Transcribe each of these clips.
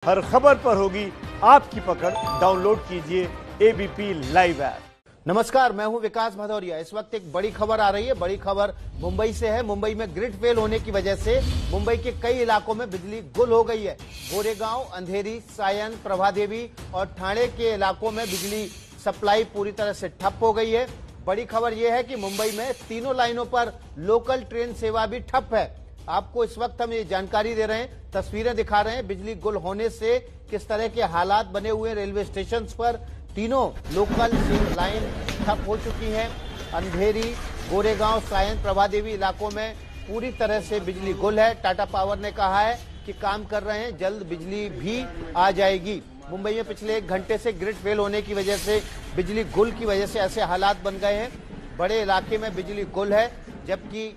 हर खबर पर होगी आपकी पकड़। डाउनलोड कीजिए एबीपी लाइव ऐप। नमस्कार, मैं हूं विकास भदौरिया। इस वक्त एक बड़ी खबर आ रही है। बड़ी खबर मुंबई से है। मुंबई में ग्रिड फेल होने की वजह से मुंबई के कई इलाकों में बिजली गुल हो गई है। गोरेगांव, अंधेरी, सायन, प्रभादेवी और ठाणे के इलाकों में बिजली सप्लाई पूरी तरह से ठप हो गई है। बड़ी खबर यह है कि मुंबई में तीनों लाइनों पर लोकल ट्रेन सेवा भी ठप है। आपको इस वक्त हम ये जानकारी दे रहे हैं, तस्वीरें दिखा रहे हैं बिजली गुल होने से किस तरह के हालात बने हुए रेलवे स्टेशन पर। तीनों लोकल लाइन ठप हो चुकी हैं। अंधेरी, गोरेगांव, सायन, प्रभादेवी इलाकों में पूरी तरह से बिजली गुल है। टाटा पावर ने कहा है कि काम कर रहे हैं, जल्द बिजली भी आ जाएगी। मुंबई में पिछले 1 घंटे से ग्रिड फेल होने की वजह से, बिजली गुल की वजह से ऐसे हालात बन गए हैं। बड़े इलाके में बिजली गुल है, जबकि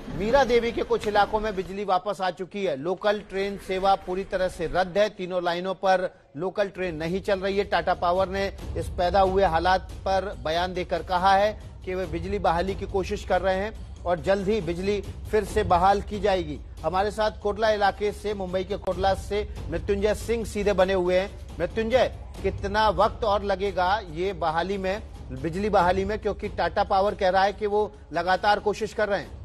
मीरा देवी के कुछ इलाकों में बिजली वापस आ चुकी है। लोकल ट्रेन सेवा पूरी तरह से रद्द है। तीनों लाइनों पर लोकल ट्रेन नहीं चल रही है। टाटा पावर ने इस पैदा हुए हालात पर बयान देकर कहा है कि वे बिजली बहाली की कोशिश कर रहे हैं और जल्द ही बिजली फिर से बहाल की जाएगी। हमारे साथ कोटला इलाके से, मुंबई के कोटला से मृत्युंजय सिंह सीधे बने हुए हैं। मृत्युंजय, कितना वक्त और लगेगा ये बहाली में, बिजली बहाली में, क्योंकि टाटा पावर कह रहा है कि वो लगातार कोशिश कर रहे हैं।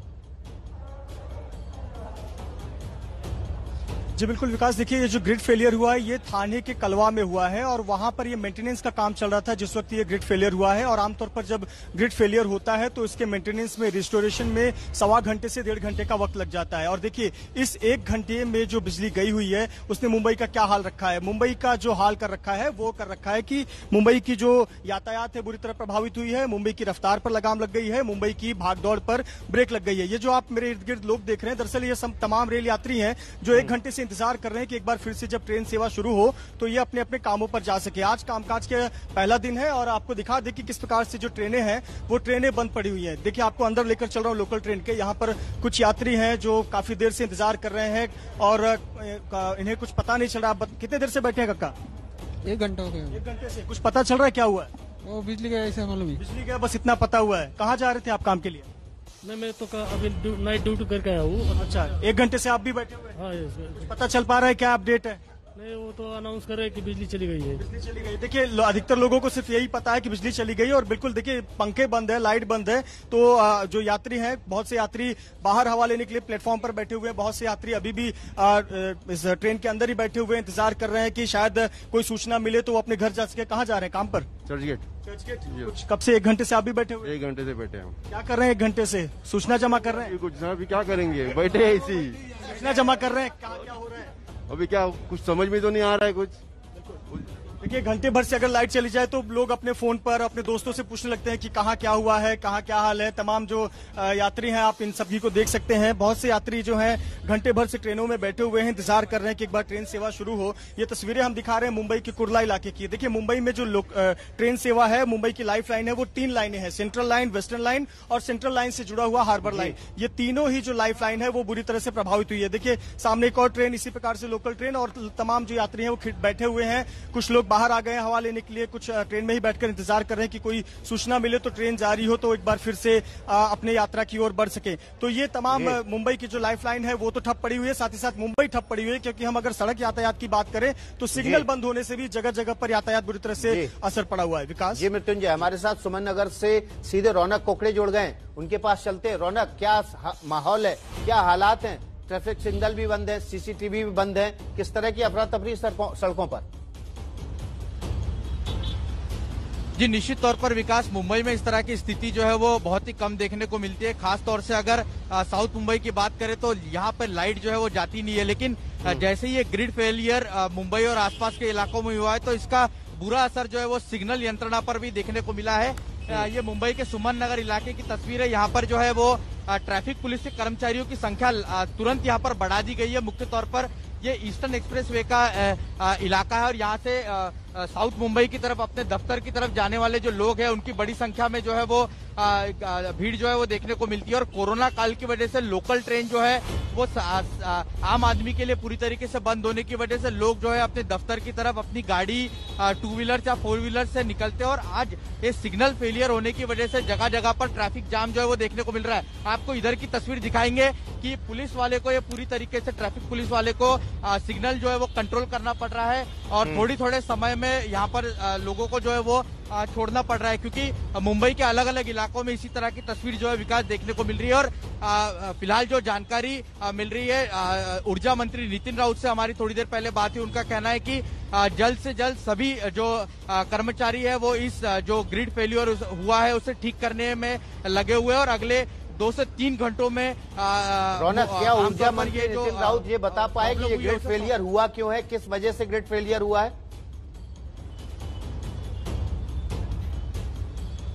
जी बिल्कुल विकास, देखिए ये जो ग्रिड फेलियर हुआ है ये थाने के कलवा में हुआ है और वहां पर ये मेंटेनेंस का काम चल रहा था जिस वक्त ये ग्रिड फेलियर हुआ है। और आमतौर पर जब ग्रिड फेलियर होता है तो इसके मेंटेनेंस में, रिस्टोरेशन में 1.25 घंटे से 1.5 घंटे का वक्त लग जाता है। और देखिए इस 1 घंटे में जो बिजली गई हुई है उसने मुंबई का क्या हाल रखा है। मुंबई का जो हाल कर रखा है वो कर रखा है कि मुंबई की जो यातायात है बुरी तरह प्रभावित हुई है। मुंबई की रफ्तार पर लगाम लग गई है, मुंबई की भागदौड़ पर ब्रेक लग गई है। ये जो आप मेरे इर्द गिर्द लोग देख रहे हैं, दरअसल ये तमाम रेल यात्री हैं जो 1 घंटे से इंतजार कर रहे हैं कि एक बार फिर से जब ट्रेन सेवा शुरू हो तो ये अपने अपने कामों पर जा सके। आज कामकाज के पहला दिन है और आपको दिखा दे कि किस प्रकार से जो ट्रेनें हैं वो ट्रेनें बंद पड़ी हुई हैं। देखिए आपको अंदर लेकर चल रहा हूं लोकल ट्रेन के। यहाँ पर कुछ यात्री हैं जो काफी देर से इंतजार कर रहे हैं और इन्हें कुछ पता नहीं चल रहा। कितने देर से बैठे हैं कक्का? 1 घंटा हो गया। 1 घंटे से कुछ पता चल रहा है क्या हुआ है? वो बिजली गया, ऐसा मालूम है। बिजली गया, बस इतना पता हुआ है। कहाँ जा रहे थे आप काम के लिए? मैं तो अभी नाइट ड्यूटी करके आया हूँ। अच्छा, 1 घंटे से आप भी बैठे हुए हैं? हाँ, यस। पता चल पा रहा है क्या अपडेट है? नहीं, वो तो अनाउंस कर रहे हैं कि बिजली चली गई है। बिजली चली गई। देखिए अधिकतर लोगों को सिर्फ यही पता है कि बिजली चली गई और बिल्कुल देखिए पंखे बंद है, लाइट बंद है। तो जो यात्री हैं, बहुत से यात्री बाहर हवा लेने के लिए प्लेटफॉर्म पर बैठे हुए हैं। बहुत से यात्री अभी भी इस ट्रेन के अंदर ही बैठे हुए इंतजार कर रहे हैं कि शायद कोई सूचना मिले तो वो अपने घर जा सके। कहाँ जा रहे हैं काम पर? चर्चगेट। कुछ कब से 1 घंटे से आप भी बैठे हुए? 1 घंटे से बैठे हैं। क्या कर रहे हैं 1 घंटे से? सूचना जमा कर रहे हैं? कुछ ना, अभी क्या करेंगे, बैठे हैं इसी। सूचना जमा कर रहे हैं, क्या हो रहा है? अभी क्या कुछ समझ में तो नहीं आ रहा है कुछ। देखिए घंटे भर से अगर लाइट चली जाए तो लोग अपने फोन पर अपने दोस्तों से पूछने लगते हैं कि कहाँ क्या हुआ है, कहाँ क्या हाल है। तमाम जो यात्री हैं, आप इन सभी को देख सकते हैं। बहुत से यात्री जो हैं घंटे भर से ट्रेनों में बैठे हुए हैं, इंतजार कर रहे हैं कि एक बार ट्रेन सेवा शुरू हो। ये तस्वीरें हम दिखा रहे हैं मुंबई के कुर्ला इलाके की। देखिए मुंबई में जो ट्रेन सेवा है, मुंबई की लाइफ लाइन है, वो 3 लाइनें हैं, सेंट्रल लाइन, वेस्टर्न लाइन और सेंट्रल लाइन से जुड़ा हुआ हार्बर लाइन। ये तीनों ही जो लाइफ लाइन है वो बुरी तरह से प्रभावित हुई है। देखिए सामने एक और ट्रेन, इसी प्रकार से लोकल ट्रेन, और तमाम जो यात्री हैं वो बैठे हुए हैं। कुछ लोग बाहर आ गए हैं हवा लेने के लिए, कुछ ट्रेन में ही बैठकर इंतजार कर रहे हैं कि कोई सूचना मिले तो ट्रेन जारी हो तो एक बार फिर से अपने यात्रा की ओर बढ़ सके। तो ये तमाम मुंबई की जो लाइफलाइन है वो तो ठप पड़ी हुई है, साथ ही साथ मुंबई ठप पड़ी हुई है। क्योंकि हम अगर सड़क यातायात की बात करें तो सिग्नल बंद होने से भी जगह जगह पर यातायात बुरी तरह से असर पड़ा हुआ है। विकास जी, मृत्युंजय हमारे साथ सुमन नगर से सीधे रौनक कोकड़े जुड़ गए, उनके पास चलते हैं। रौनक, क्या माहौल है, क्या हालात हैं? ट्रैफिक सिग्नल भी बंद है, सीसीटीवी भी बंद है, किस तरह की अफरा तफरी सड़कों पर? जी निश्चित तौर पर विकास, मुंबई में इस तरह की स्थिति जो है वो बहुत ही कम देखने को मिलती है। खास तौर से अगर साउथ मुंबई की बात करें तो यहाँ पर लाइट जो है वो जाती नहीं है। लेकिन जैसे ही ये ग्रिड फेलियर मुंबई और आसपास के इलाकों में हुआ है तो इसका बुरा असर जो है वो सिग्नल यंत्रणा पर भी देखने को मिला है। ये मुंबई के सुमन नगर इलाके की तस्वीर है। यहाँ पर जो है वो ट्रैफिक पुलिस के कर्मचारियों की संख्या तुरंत यहाँ पर बढ़ा दी गई है। मुख्य तौर पर ये ईस्टर्न एक्सप्रेसवे का इलाका है और यहाँ से साउथ मुंबई की तरफ, अपने दफ्तर की तरफ जाने वाले जो लोग हैं उनकी बड़ी संख्या में जो है वो भीड़ जो है वो देखने को मिलती है। और कोरोना काल की वजह से लोकल ट्रेन जो है वो आम आदमी के लिए पूरी तरीके से बंद होने की वजह से लोग जो है अपने दफ्तर की तरफ अपनी गाड़ी 2 व्हीलर या 4 व्हीलर से निकलते हैं। और आज ये सिग्नल फेलियर होने की वजह से जगह जगह पर ट्रैफिक जाम जो है वो देखने को मिल रहा है। आपको इधर की तस्वीर दिखाएंगे कि पुलिस वाले को, ये पूरी तरीके से ट्रैफिक पुलिस वाले को सिग्नल जो है वो कंट्रोल करना पड़ रहा है और थोड़े समय में यहाँ पर लोगों को जो है वो छोड़ना पड़ रहा है, क्योंकि मुंबई के अलग अलग इलाकों में इसी तरह की तस्वीर जो है विकास देखने को मिल रही है। और फिलहाल जो जानकारी मिल रही है, ऊर्जा मंत्री नितिन राउत से हमारी थोड़ी देर पहले बात हुई, उनका कहना है कि जल्द से जल्द सभी जो कर्मचारी है वो इस जो ग्रिड फेल्यूर हुआ है उसे ठीक करने में लगे हुए हैं और अगले 2 से 3 घंटों में रौनक, क्या ऊर्जा मंत्री नितिन राउत ये बता पाए कि ये ग्रिड फेलियर हुआ क्यों है, किस वजह से ग्रिड फेलियर हुआ है?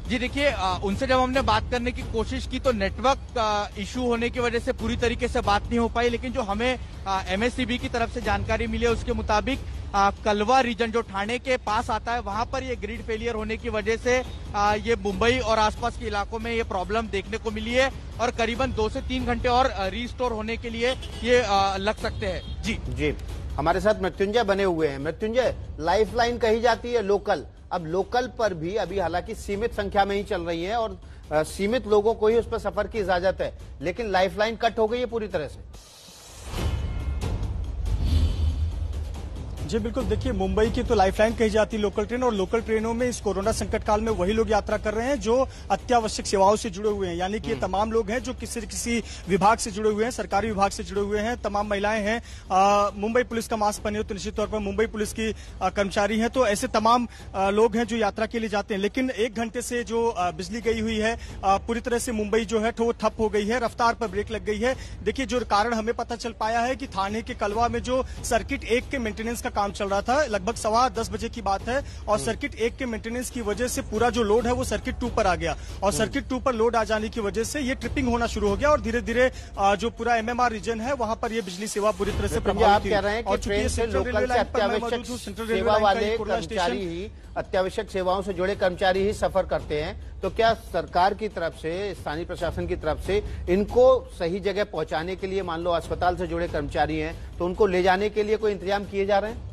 जी देखिए, उनसे जब हमने बात करने की कोशिश की तो नेटवर्क इशू होने की वजह से पूरी तरीके से बात नहीं हो पाई, लेकिन जो हमें एमएससीबी की तरफ से जानकारी मिली है उसके मुताबिक कलवा रीजन जो ठाणे के पास आता है वहां पर ये ग्रिड फेलियर होने की वजह से ये मुंबई और आसपास के इलाकों में ये प्रॉब्लम देखने को मिली है और करीबन 2 से 3 घंटे और रीस्टोर होने के लिए ये लग सकते हैं। जी हमारे साथ मृत्युंजय बने हुए हैं। मृत्युंजय, लाइफलाइन कही जाती है लोकल, अब लोकल पर भी अभी हालांकि सीमित संख्या में ही चल रही है और सीमित लोगों को ही उस पर सफर की इजाजत है, लेकिन लाइफलाइन कट हो गई है पूरी तरह से। जी बिल्कुल, देखिए मुंबई की तो लाइफलाइन कही जाती है लोकल ट्रेन, और लोकल ट्रेनों में इस कोरोना संकट काल में वही लोग यात्रा कर रहे हैं जो अत्यावश्यक सेवाओं से जुड़े हुए हैं, यानी कि ये तमाम लोग हैं जो किसी विभाग से जुड़े हुए हैं, सरकारी विभाग से जुड़े हुए हैं, तमाम महिलाएं हैं, मुंबई पुलिस का मास्क पहने हो तो निश्चित तौर पर मुंबई पुलिस की कर्मचारी हैं, तो ऐसे तमाम लोग हैं जो यात्रा के लिए जाते हैं। लेकिन 1 घंटे से जो बिजली गई हुई है पूरी तरह से मुंबई जो है वो ठप हो गई है, रफ्तार पर ब्रेक लग गई है। देखिए जो कारण हमें पता चल पाया है कि थाने के कलवा में जो सर्किट 1 के मेंटेनेंस का काम चल रहा था, लगभग 10:15 बजे की बात है, और सर्किट 1 के मेंटेनेंस की वजह से पूरा जो लोड है वो सर्किट 2 पर आ गया, और सर्किट 2 पर लोड आ जाने की वजह से ये ट्रिपिंग होना शुरू हो गया और धीरे धीरे जो पूरा एमएमआर रीजन है वहां पर ये बिजली सेवा बुरी तरह से प्रभावित हुई। कह रहे हैं कि ट्रेन से लोकल से अत्यावश्यक सेवा वाले कर्मचारी ही, अत्यावश्यक सेवाओं से जुड़े कर्मचारी ही सफर करते हैं, तो क्या सरकार की तरफ से, स्थानीय प्रशासन की तरफ से इनको सही जगह पहुंचाने के लिए, मान लो अस्पताल से जुड़े कर्मचारी हैं तो उनको ले जाने के लिए कोई इंतजाम किए जा रहे हैं?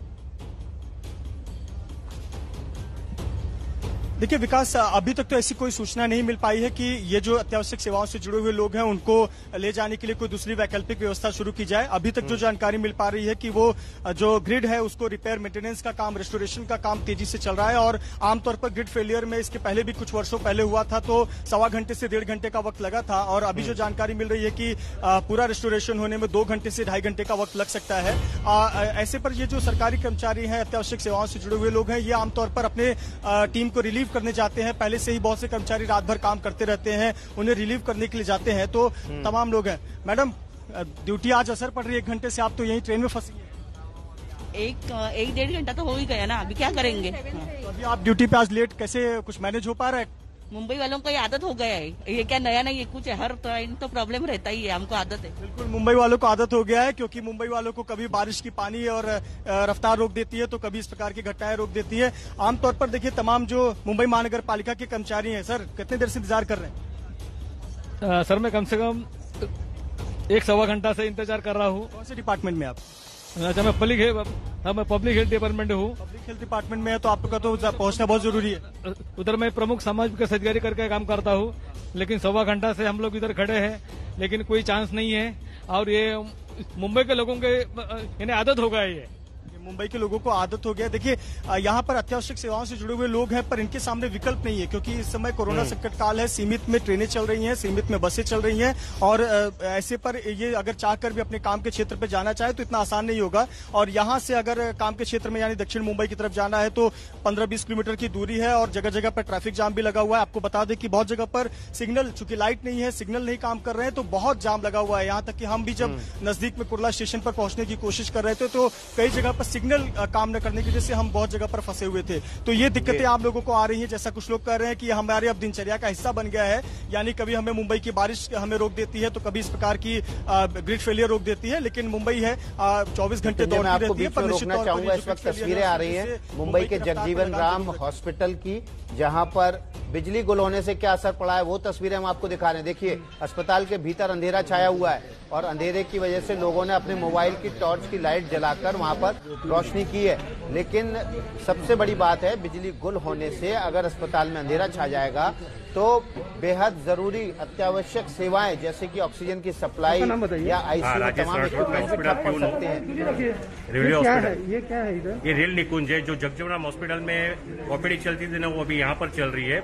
देखिए विकास, अभी तक तो ऐसी कोई सूचना नहीं मिल पाई है कि ये जो अत्यावश्यक सेवाओं से जुड़े हुए लोग हैं उनको ले जाने के लिए कोई दूसरी वैकल्पिक व्यवस्था शुरू की जाए। अभी तक जो जानकारी मिल पा रही है कि वो जो ग्रिड है उसको रिपेयर, मेंटेनेंस का काम, रेस्टोरेशन का काम तेजी से चल रहा है, और आमतौर पर ग्रिड फेलियर में इसके पहले भी कुछ वर्षों पहले हुआ था तो 1.25 घंटे से 1.5 घंटे का वक्त लगा था, और अभी जो जानकारी मिल रही है कि पूरा रेस्टोरेशन होने में 2 घंटे से 2.5 घंटे का वक्त लग सकता है। ऐसे पर ये जो सरकारी कर्मचारी हैं, अत्यावश्यक सेवाओं से जुड़े हुए लोग हैं, ये आमतौर पर अपने टीम को रिलीव करने जाते हैं। पहले से ही बहुत से कर्मचारी रात भर काम करते रहते हैं, उन्हें रिलीव करने के लिए जाते हैं, तो तमाम लोग हैं। मैडम, ड्यूटी आज असर पड़ रही है, 1 घंटे से आप तो यही ट्रेन में फंसी हैं। 1-1.5 घंटा तो हो ही गया ना, अभी क्या करेंगे? तो अभी आप ड्यूटी पे आज लेट, कैसे कुछ मैनेज हो पा रहा है? मुंबई वालों को ये आदत हो गया है, ये क्या नया नहीं है कुछ, हर ट्रेन तो प्रॉब्लम रहता ही है, हमको आदत है। बिल्कुल मुंबई वालों को आदत हो गया है, क्योंकि मुंबई वालों को कभी बारिश की पानी और रफ्तार रोक देती है तो कभी इस प्रकार की घटनाएं रोक देती है। आमतौर पर देखिए तमाम जो मुंबई महानगर पालिका के कर्मचारी हैं, सर कितने देर से इंतजार कर रहे हैं? सर मैं कम से कम 1-1.25 घंटा से इंतजार कर रहा हूँ। कौन से डिपार्टमेंट में आप? अच्छा, मैं पब्लिक हेल्थ डिपार्टमेंट में हूँ। पब्लिक हेल्थ डिपार्टमेंट में है तो आपका तो पहुंचना बहुत जरूरी है। उधर मैं प्रमुख सामाजिक विकास अधिकारी करके काम करता हूँ, लेकिन 1.25 घंटा से हम लोग इधर खड़े हैं, लेकिन कोई चांस नहीं है, और ये मुंबई के लोगों के इन्हें आदत हो गया है, ये मुंबई के लोगों को आदत हो गया। देखिए यहाँ पर अत्यावश्यक सेवाओं से जुड़े हुए लोग हैं, पर इनके सामने विकल्प नहीं है, क्योंकि इस समय कोरोना संकट काल है, सीमित में ट्रेनें चल रही हैं, सीमित में बसें चल रही हैं, और ऐसे पर ये अगर चाहकर भी अपने काम के क्षेत्र पर जाना चाहे तो इतना आसान नहीं होगा। और यहाँ से अगर काम के क्षेत्र में यानी दक्षिण मुंबई की तरफ जाना है तो 15-20 किलोमीटर की दूरी है, और जगह जगह पर ट्रैफिक जाम भी लगा हुआ है। आपको बता दें कि बहुत जगह पर सिग्नल, चूंकि लाइट नहीं है, सिग्नल नहीं काम कर रहे हैं, तो बहुत जाम लगा हुआ है। यहाँ तक कि हम भी जब नजदीक में कुर्ला स्टेशन पर पहुंचने की कोशिश कर रहे थे तो कई जगह पर सिग्नल काम न करने की वजह से हम बहुत जगह पर फंसे हुए थे। तो ये दिक्कतें आप लोगों को आ रही हैं, जैसा कुछ लोग कह रहे हैं कि हमारे अब दिनचर्या का हिस्सा बन गया है, यानी कभी हमें मुंबई की बारिश हमें रोक देती है तो कभी इस प्रकार की ग्रिड फेलियर रोक देती है, लेकिन मुंबई है 24 घंटे दौड़ती रहती है। पर रोकना चाहूंगा, इस वक्त तस्वीरें आ रही हैं मुंबई के जगजीवन राम हॉस्पिटल की, जहां पर बिजली गुल होने से क्या असर पड़ा है वो तस्वीरें हम आपको दिखा रहे हैं। देखिए अस्पताल के भीतर अंधेरा छाया हुआ है, और अंधेरे की वजह से लोगों ने अपने मोबाइल की टॉर्च की लाइट जलाकर वहां पर रोशनी की है, लेकिन सबसे बड़ी बात है बिजली गुल होने से अगर अस्पताल में अंधेरा छा जाएगा तो बेहद जरूरी अत्यावश्यक सेवाएं जैसे कि ऑक्सीजन की सप्लाई या आईसीयू तमाम इक्विपमेंट भी ठप पड़ सकते हैं। रेलवे हॉस्पिटल ये क्या है इधर? ये रेल निकुंज है जो जगजीवन हॉस्पिटल में ओपीडी चलती थी ना, वो अभी यहाँ पर चल रही है।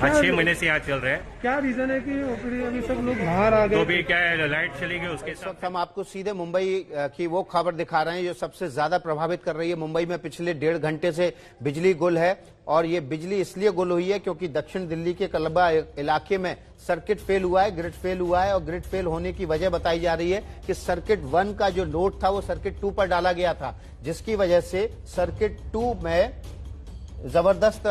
आज 6 महीने से यहाँ चल रहा है। क्या रीजन है कि ओपीडी अभी सब लोग बाहर आ गए? तो भी क्या है, लाइट चली गई उसके साथ। हम आपको सीधे मुंबई की वो खबर दिखा रहे हैं जो सबसे ज्यादा प्रभावित कर रही है। मुंबई में पिछले 1.5 घंटे से बिजली गुल है और ये बिजली इसलिए गुल हुई है क्योंकि दक्षिण दिल्ली के कलबा इलाके में सर्किट फेल हुआ है, ग्रिड फेल हुआ है। और ग्रिड फेल होने की वजह बताई जा रही है कि सर्किट 1 का जो लोड था वो सर्किट 2 पर डाला गया था, जिसकी वजह से सर्किट 2 में जबरदस्त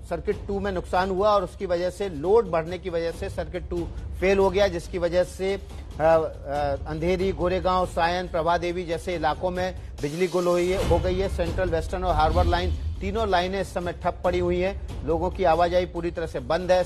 सर्किट 2 में नुकसान हुआ और उसकी वजह से लोड बढ़ने की वजह से सर्किट 2 फेल हो गया, जिसकी वजह से अंधेरी, गोरेगांव, सायन, प्रभा देवी जैसे इलाकों में बिजली गुल हो गई है। सेंट्रल, वेस्टर्न और हार्बर लाइन तीनों लाइनें इस समय ठप पड़ी हुई हैं। लोगों की आवाजाही पूरी तरह से बंद है।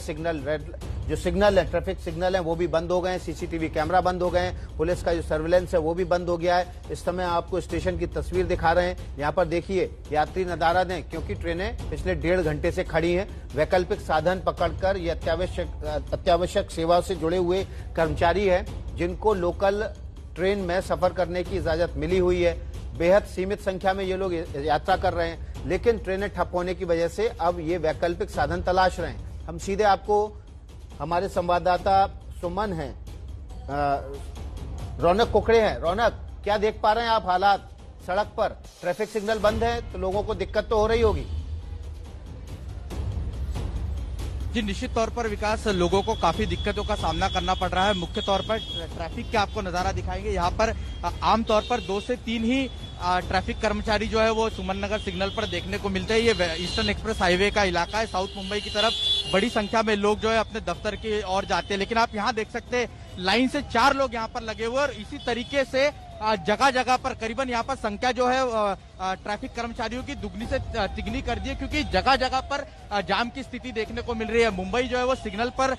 सिग्नल है, ट्रैफिक सिग्नल है, वो भी बंद हो गए हैं। सीसीटीवी कैमरा बंद हो गए हैं। पुलिस का जो सर्विलेंस है वो भी बंद हो गया है। इस समय आपको स्टेशन की तस्वीर दिखा रहे हैं। यहाँ पर देखिए यात्री नदारा दें क्योंकि ट्रेनें पिछले 1.5 घंटे से खड़ी हैं। वैकल्पिक साधन पकड़कर ये अत्यावश्यक सेवा से जुड़े हुए कर्मचारी हैं जिनको लोकल ट्रेन में सफर करने की इजाजत मिली हुई है। बेहद सीमित संख्या में ये लोग यात्रा कर रहे हैं, लेकिन ट्रेनें ठप होने की वजह से अब ये वैकल्पिक साधन तलाश रहे हैं। हम सीधे आपको हमारे संवाददाता सुमन हैं, रौनक कुकड़े हैं। रौनक, क्या देख पा रहे हैं आप हालात सड़क पर? ट्रैफिक सिग्नल बंद है तो लोगों को दिक्कत तो हो रही होगी। जी निश्चित तौर पर विकास, लोगों को काफी दिक्कतों का सामना करना पड़ रहा है। मुख्य तौर पर ट्रैफिक के आपको नजारा दिखाएंगे। यहाँ पर आमतौर पर 2 से 3 ही ट्रैफिक कर्मचारी जो है वो सुमन नगर सिग्नल पर देखने को मिलते हैं। ये ईस्टर्न एक्सप्रेस हाईवे का इलाका है। साउथ मुंबई की तरफ बड़ी संख्या में लोग जो है अपने दफ्तर की ओर जाते हैं, लेकिन आप यहाँ देख सकते हैं लाइन से 4 लोग यहाँ पर लगे हुए और इसी तरीके से जगह जगह पर करीबन यहाँ पर संख्या जो है ट्रैफिक कर्मचारियों की दुगनी से तिगनी कर दी है, क्योंकि जगह जगह पर जाम की स्थिति देखने को मिल रही है। मुंबई जो है वो सिग्नल पर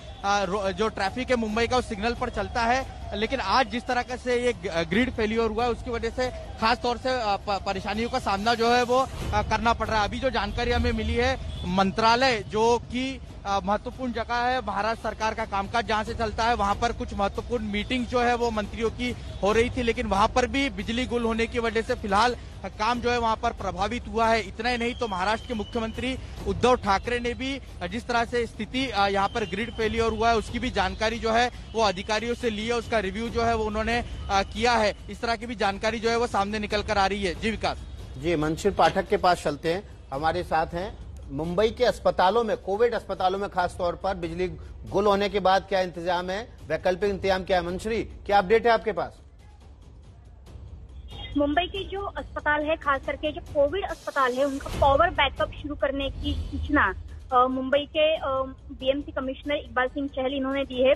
जो ट्रैफिक है मुंबई का, वो सिग्नल पर चलता है, लेकिन आज जिस तरह से ये ग्रिड फेलियर हुआ है उसकी वजह से खास तौर से परेशानियों का सामना जो है वो करना पड़ रहा है। अभी जो जानकारी हमें मिली है, मंत्रालय जो कि महत्वपूर्ण जगह है, महाराष्ट्र सरकार का कामकाज जहां से चलता है, वहां पर कुछ महत्वपूर्ण मीटिंग जो है वो मंत्रियों की हो रही थी, लेकिन वहां पर भी बिजली गुल होने की वजह से फिलहाल काम जो है वहां पर प्रभावित हुआ है। इतना ही नहीं तो महाराष्ट्र के मुख्यमंत्री उद्धव ठाकरे ने भी जिस तरह से स्थिति यहाँ पर ग्रिड फेलियर हुआ है उसकी भी जानकारी जो है वो अधिकारियों से ली है, उसका रिव्यू जो है वो उन्होंने किया है। इस तरह की भी जानकारी जो है वो सामने निकल कर आ रही है। जी विकास। जी मंशिर पाठक के पास चलते हैं, हमारे साथ हैं। मुंबई के अस्पतालों में, कोविड अस्पतालों में खास तौर पर बिजली गुल होने के बाद क्या इंतजाम है, वैकल्पिक इंतजाम क्या है? मंशरी, क्या अपडेट है आपके पास? मुंबई के जो अस्पताल है, खास करके जो कोविड अस्पताल है, उनका पावर बैकअप शुरू करने की सूचना मुंबई के बीएमसी कमिश्नर इकबाल सिंह चहल इन्होंने दी है।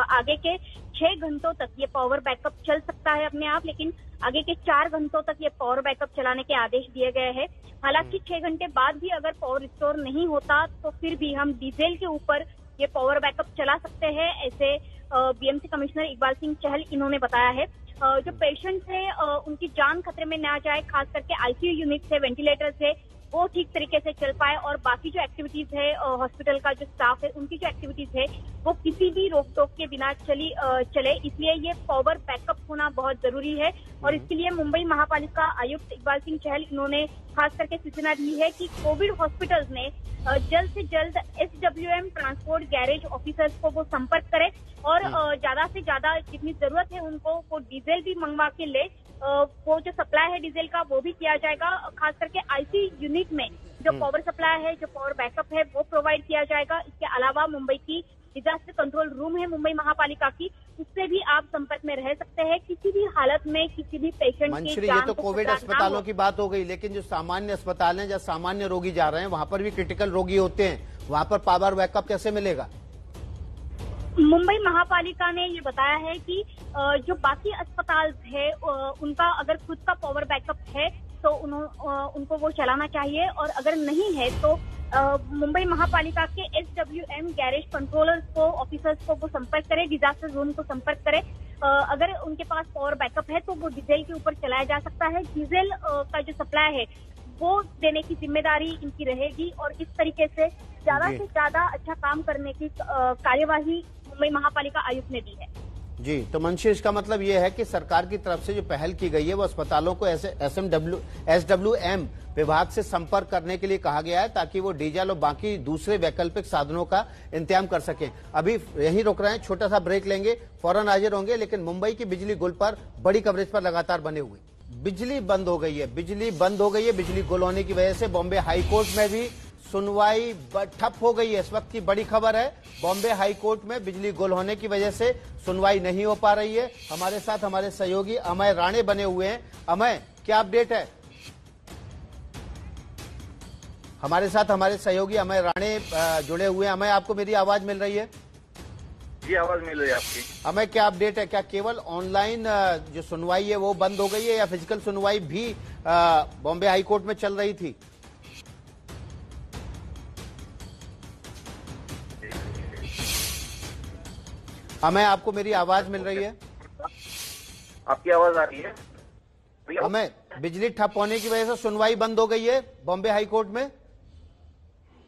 आगे के 6 घंटों तक ये पावर बैकअप चल सकता है अपने आप, लेकिन आगे के 4 घंटों तक ये पावर बैकअप चलाने के आदेश दिए गए हैं। हालांकि 6 घंटे बाद भी अगर पावर रिस्टोर नहीं होता तो फिर भी हम डीजल के ऊपर ये पावर बैकअप चला सकते हैं, ऐसे बीएमसी कमिश्नर इकबाल सिंह चहल इन्होंने बताया है। जो पेशेंट्स है उनकी जान खतरे में ना जाए, खास करके आईसीयू यूनिट है, वेंटिलेटर है, वो ठीक तरीके से चल पाए और बाकी जो एक्टिविटीज है हॉस्पिटल का जो स्टाफ है उनकी जो एक्टिविटीज है वो किसी भी रोक टोक के बिना चले, इसलिए ये पावर बैकअप होना बहुत जरूरी है। और इसके लिए मुंबई महापालिका आयुक्त इकबाल सिंह चहल इन्होंने खास करके सूचना दी है कि कोविड हॉस्पिटल्स में जल्द से जल्द SWM ट्रांसपोर्ट गैरेज ऑफिसर्स को वो संपर्क करें और ज्यादा से ज्यादा जितनी जरूरत है उनको वो डीजल भी मंगवा के ले। वो जो सप्लाई है डीजल का वो भी किया जाएगा। खास करके आईसीयू यूनिट में जो पावर सप्लाई है, जो पावर बैकअप है वो प्रोवाइड किया जाएगा। इसके अलावा मुंबई की डिजास्टर कंट्रोल रूम है मुंबई महापालिका की, उससे भी आप संपर्क में रह सकते हैं किसी भी हालत में, किसी भी पेशेंट की जान। ये तो कोविड अस्पतालों की बात हो गई, लेकिन जो सामान्य अस्पताल हैं जहाँ सामान्य रोगी जा रहे हैं वहां पर भी क्रिटिकल रोगी होते हैं, वहां पर पावर बैकअप कैसे मिलेगा? मुंबई महापालिका ने ये बताया है कि जो बाकी अस्पताल है उनका अगर खुद का पावर बैकअप है तो उनको वो चलाना चाहिए, और अगर नहीं है तो मुंबई महापालिका के SWM गैरेज कंट्रोलर्स को, ऑफिसर्स को वो संपर्क करें, डिजास्टर जोन को संपर्क करें। अगर उनके पास पावर बैकअप है तो वो डीजल के ऊपर चलाया जा सकता है। डीजल का जो सप्लाई है वो देने की जिम्मेदारी इनकी रहेगी और इस तरीके से ज्यादा से ज्यादा अच्छा काम करने की कार्यवाही मुंबई महापालिका आयुक्त ने दी है। जी, तो मंशी, इसका मतलब ये है कि सरकार की तरफ से जो पहल की गई है वो अस्पतालों को SWM विभाग से संपर्क करने के लिए कहा गया है ताकि वो डीजल और बाकी दूसरे वैकल्पिक साधनों का इंतजाम कर सकें। अभी यहीं रुक रहे हैं, छोटा सा ब्रेक लेंगे, फौरन हाजिर होंगे। लेकिन मुंबई की बिजली गुल पर बड़ी कवरेज पर लगातार बने हुए। बिजली बंद हो गई है, बिजली बंद हो गई है। बिजली गुल होने की वजह से बॉम्बे हाईकोर्ट में भी सुनवाई ठप हो गई है। इस वक्त की बड़ी खबर है, बॉम्बे हाईकोर्ट में बिजली गुल होने की वजह से सुनवाई नहीं हो पा रही है। हमारे साथ हमारे सहयोगी अमय राणे बने हुए हैं। अमय, क्या अपडेट है? हमारे साथ हमारे सहयोगी अमय राणे जुड़े हुए हैं। अमय, आपको मेरी आवाज मिल रही है? जी, आवाज मिल रही है आपकी। अमय, क्या अपडेट है? क्या केवल ऑनलाइन जो सुनवाई है वो बंद हो गई है या फिजिकल सुनवाई भी बॉम्बे हाईकोर्ट में चल रही थी? अमय, आपको मेरी आवाज मिल रही है? आपकी आवाज आ रही है? अमय, बिजली ठप होने की वजह से सुनवाई बंद हो गई है बॉम्बे हाईकोर्ट में?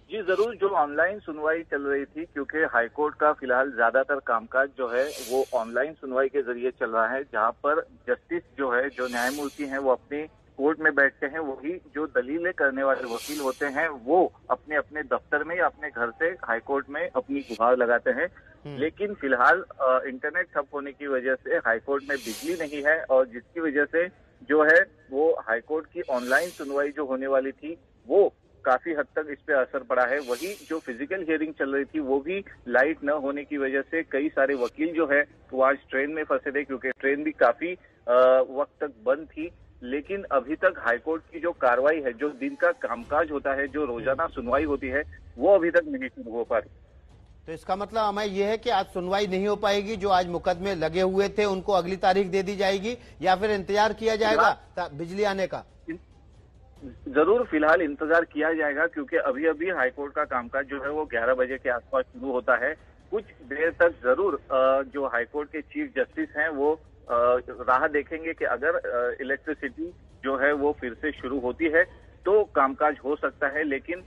जी जरूर, जो ऑनलाइन सुनवाई चल रही थी, क्योंकि हाईकोर्ट का फिलहाल ज्यादातर कामकाज जो है वो ऑनलाइन सुनवाई के जरिए चल रहा है, जहां पर जस्टिस जो है, जो न्यायमूर्ति हैं, वो अपनी कोर्ट में बैठते हैं। वही जो दलीलें करने वाले वकील होते हैं वो अपने अपने दफ्तर में या अपने घर से हाईकोर्ट में अपनी गुहार लगाते हैं। लेकिन फिलहाल इंटरनेट ठप होने की वजह से हाईकोर्ट में बिजली नहीं है और जिसकी वजह से जो है वो हाईकोर्ट की ऑनलाइन सुनवाई जो होने वाली थी वो काफी हद तक इस पे असर पड़ा है। वही जो फिजिकल हियरिंग चल रही थी वो भी लाइट न होने की वजह से कई सारे वकील जो है वो आज ट्रेन में फंसे थे, क्योंकि ट्रेन भी काफी वक्त तक बंद थी। लेकिन अभी तक हाईकोर्ट की जो कार्रवाई है, जो दिन का कामकाज होता है, जो रोजाना सुनवाई होती है, वो अभी तक नहीं शुरू हो पा रही। तो इसका मतलब हमें यह है कि आज सुनवाई नहीं हो पाएगी। जो आज मुकदमे लगे हुए थे उनको अगली तारीख दे दी जाएगी या फिर इंतजार किया जाएगा बिजली आने का? जरूर फिलहाल इंतजार किया जाएगा, क्योंकि अभी अभी हाईकोर्ट का कामकाज जो है वो 11 बजे के आसपास शुरू होता है। कुछ देर तक जरूर जो हाईकोर्ट के चीफ जस्टिस हैं वो राह देखेंगे कि अगर इलेक्ट्रिसिटी जो है वो फिर से शुरू होती है तो कामकाज हो सकता है। लेकिन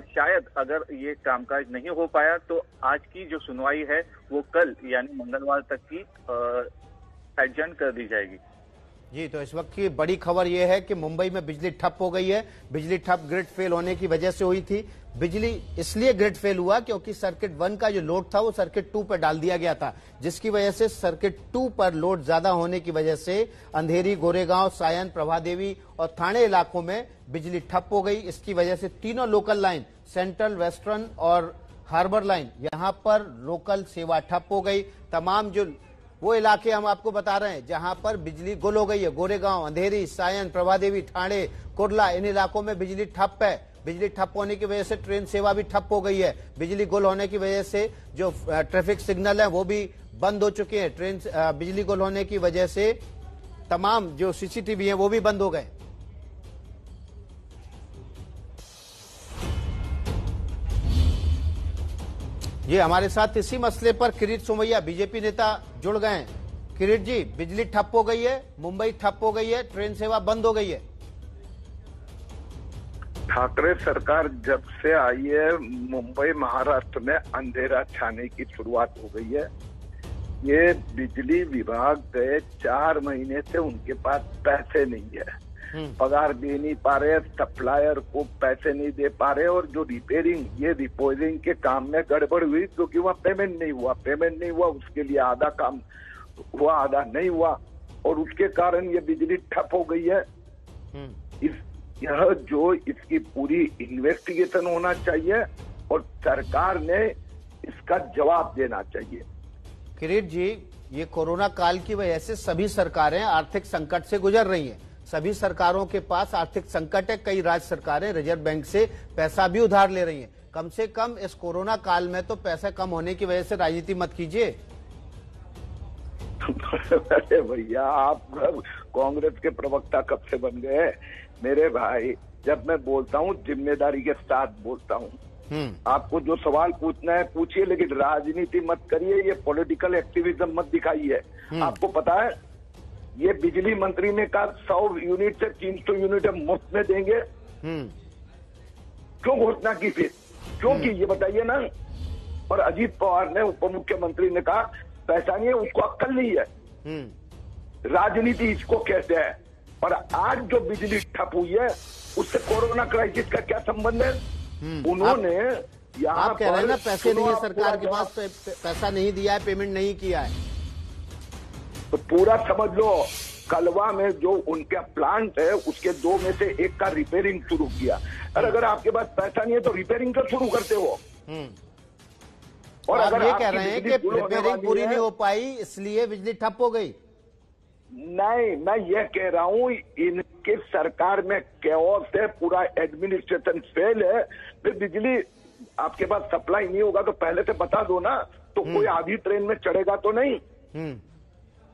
शायद अगर ये कामकाज नहीं हो पाया तो आज की जो सुनवाई है वो कल यानी मंगलवार तक की एडजर्न कर दी जाएगी। जी, तो इस वक्त की बड़ी खबर यह है कि मुंबई में बिजली ठप हो गई है। बिजली ठप ग्रिड फेल होने की वजह से हुई थी। बिजली इसलिए ग्रिड फेल हुआ क्योंकि सर्किट 1 का जो लोड था वो सर्किट 2 पर डाल दिया गया था, जिसकी वजह से सर्किट 2 पर लोड ज्यादा होने की वजह से अंधेरी, गोरेगांव, सायन, प्रभादेवी और थाने इलाकों में बिजली ठप हो गई। इसकी वजह से तीनों लोकल लाइन, सेंट्रल, वेस्टर्न और हार्बर लाइन, यहां पर लोकल सेवा ठप हो गई। तमाम जो वो इलाके हम आपको बता रहे हैं जहां पर बिजली गुल हो गई है, गोरेगांव, अंधेरी, सायन, प्रभादेवी, ठाणे, कुर्ला, इन इलाकों में बिजली ठप है। बिजली ठप होने की वजह से ट्रेन सेवा भी ठप हो गई है। बिजली गुल होने की वजह से जो ट्रैफिक सिग्नल है वो भी बंद हो चुके हैं। बिजली गुल होने की वजह से तमाम जो सीसीटीवी है वो भी बंद हो गए। ये हमारे साथ इसी मसले पर किरीट सोमैया बीजेपी नेता जुड़ गए हैं। किरीट जी, बिजली ठप हो गई है, मुंबई ठप हो गई है, ट्रेन सेवा बंद हो गई है। ठाकरे सरकार जब से आई है मुंबई महाराष्ट्र में अंधेरा छाने की शुरुआत हो गई है। ये बिजली विभाग गए 4 महीने से उनके पास पैसे नहीं है, पगार दे नहीं पा रहे, सप्लायर को पैसे नहीं दे पा रहे और जो रिपेयरिंग ये रिपोजिंग के काम में गड़बड़ हुई क्योंकि वहाँ पेमेंट नहीं हुआ, उसके लिए आधा काम हुआ आधा नहीं हुआ और उसके कारण ये बिजली ठप हो गई है। यह जो इसकी पूरी इन्वेस्टिगेशन होना चाहिए और सरकार ने इसका जवाब देना चाहिए। किरीट जी, ये कोरोना काल की वजह से सभी सरकारें आर्थिक संकट से गुजर रही हैं। सभी सरकारों के पास आर्थिक संकट है। कई राज्य सरकारें रिजर्व बैंक से पैसा भी उधार ले रही हैं। कम से कम इस कोरोना काल में तो पैसा कम होने की वजह से राजनीति मत कीजिए। अरे भैया, आप कांग्रेस के प्रवक्ता कब से बन गए? मेरे भाई, जब मैं बोलता हूँ जिम्मेदारी के साथ बोलता हूँ। आपको जो सवाल पूछना है पूछिए, लेकिन राजनीति मत करिए, ये पॉलिटिकल एक्टिविज्म मत दिखाइए। आपको पता है ये बिजली मंत्री ने कहा 100 यूनिट से 300 यूनिट हम मुफ्त में देंगे, क्यों घोषणा की फिर? क्यों की ये बताइए ना। और अजीत पवार ने, उप मुख्यमंत्री ने कहा पैसा नहीं है, उसको अक्ल नहीं है। राजनीति इसको कहते हैं। और आज जो बिजली ठप हुई है उससे कोरोना क्राइसिस का क्या संबंध है? उन्होंने यहाँ आप कह रहे हैं ना पैसे नहीं है सरकार के पास, पैसा नहीं दिया है, पेमेंट नहीं किया है। तो पूरा समझ लो, कलवा में जो उनका प्लांट है उसके 2 में से 1 का रिपेयरिंग शुरू किया। और अगर आपके पास पैसा नहीं है तो रिपेयरिंग क्यों शुरू करते हो? और अगर ये कह रहे हैं कि रिपेयरिंग पूरी नहीं हो पाई इसलिए बिजली ठप हो गई। नहीं, मैं ये कह रहा हूँ इनके सरकार में कैओस है, पूरा एडमिनिस्ट्रेशन फेल है। फिर बिजली आपके पास सप्लाई नहीं होगा तो पहले से बता दो ना, तो कोई आधी ट्रेन में चढ़ेगा तो नहीं।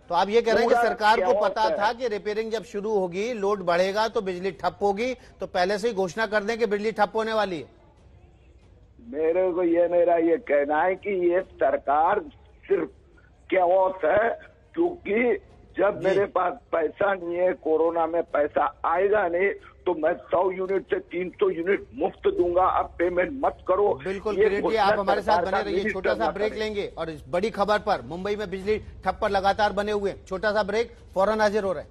तो आप ये कह रहे हैं कि सरकार को पता था कि रिपेयरिंग जब शुरू होगी, लोड बढ़ेगा तो बिजली ठप होगी, तो पहले से ही घोषणा कर दें कि बिजली ठप होने वाली है। मेरा ये कहना है कि ये सरकार सिर्फ कैओस है, क्योंकि जब मेरे पास पैसा नहीं है, कोरोना में पैसा आएगा नहीं, तो मैं 100 यूनिट से 300 यूनिट मुफ्त दूंगा, अब पेमेंट मत करो। बिल्कुल किरीट जी, आप हमारे साथ बने रहिए, छोटा सा ब्रेक लेंगे और इस बड़ी खबर पर, मुंबई में बिजली ठप पर लगातार बने हुए, छोटा सा ब्रेक, फौरन हाजिर हो रहे हैं।